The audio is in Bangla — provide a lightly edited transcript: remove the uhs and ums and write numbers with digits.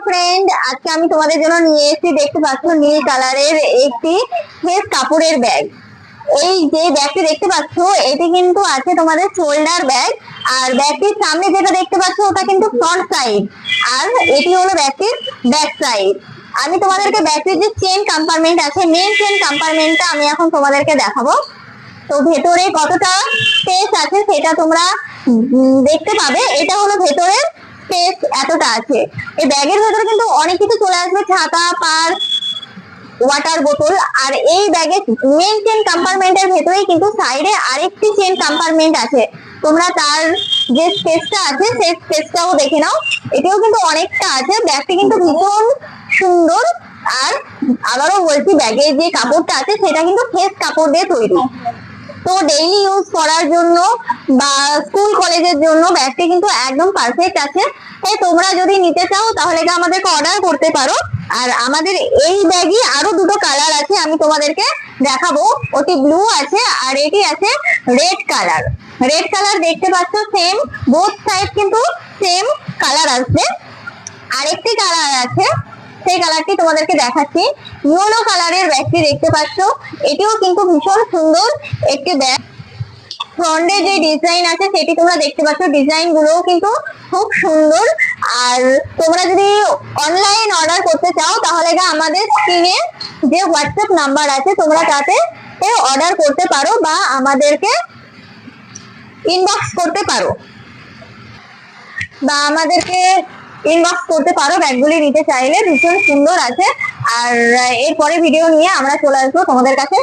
ফ্রেন্ড, আজকে আমি তোমাদের জন্য নিয়ে এসেছি, দেখতে পাচ্ছ নীল কালারের একটি ফেস কাপড়ের ব্যাগ। এই যে ব্যাগটি দেখতে পাচ্ছ এটি কিন্তু আছে তোমাদের শোল্ডার ব্যাগ, আর ব্যাগটির সামনে যেটা দেখতে পাচ্ছ ওটা কিন্তু ফ্রন্ট সাইড, আর এটি হলো ব্যাগটির ব্যাক সাইড। আমি তোমাদেরকে ব্যাগটির যে চেন কম্পার্টমেন্ট আছে, মেন চেন কম্পার্টমেন্টটা আমি এখন তোমাদেরকে দেখাবো। তো ভেতরে কতটা স্পেস আছে সেটা তোমরা দেখতে পাবে। এটা হলো ভেতরের স্পেস, এতটা আছে। এই ব্যাগের ভেতরে কিন্তু অনেক কিছু চলে আসবে, ছাতা, পার্স, ওয়াটার বোতল। আর এই ব্যাগের মেন চেন কম্পার্টমেন্টের ভেতরেই কিন্তু সাইডে আরেকটি চেন কম্পার্টমেন্ট আছে। তোমরা তার যে স্পেসটা আছে সেই স্পেসটাও দেখে নাও, এটাও কিন্তু অনেকটা আছে। ব্যাগটি কিন্তু ভীষণ সুন্দর। আর আবারও বলছি, ব্যাগের যে কাপড়টা আছে সেটা কিন্তু ফেস কাপড় দিয়ে তৈরি। তো ডেইলি ইউজ করার জন্য বা স্কুল কলেজের জন্য ব্যাগটি কিন্তু একদম পারফেক্ট আছে। তাই তোমরা যদি নিতে চাও তাহলে আমাদেরকে অর্ডার করতে পারো। আর আমাদের এই ব্যাগই আরো দুটো কালার আছে, আমি তোমাদেরকে দেখাবো। ওটি ব্লু আছে আর এটি আছে রেড কালার। রেড কালার দেখতে পাচ্ছ, সেম বোথ সাইড কিন্তু সেম কালার আসবে। আরেকটি কালার আছে, সেই কালারটি তোমাদেরকে দেখাচ্ছি। ইয়েলো কালারের ব্যাগটি দেখতে পাচ্ছ, এটিও কিন্তু ভীষণ সুন্দর একটি ব্যাগ। ফ্রন্টে যে ডিজাইন আছে সেটি তোমরা দেখতে পাচ্ছ, ডিজাইন গুলোও কিন্তু খুব সুন্দর। আর তোমরা যদি অনলাইন অর্ডার করতে চাও তাহলে আমাদের স্ক্রিনে যে হোয়াটসঅ্যাপ নাম্বার আছে তোমরা তাতে অর্ডার করতে পারো বা আমাদেরকে ইনবক্স করতে পারো ব্যাগগুলি নিতে চাইলে। ভীষণ সুন্দর আছে। আর এরপরে ভিডিও নিয়ে আমরা চলে আসবো তোমাদের কাছে।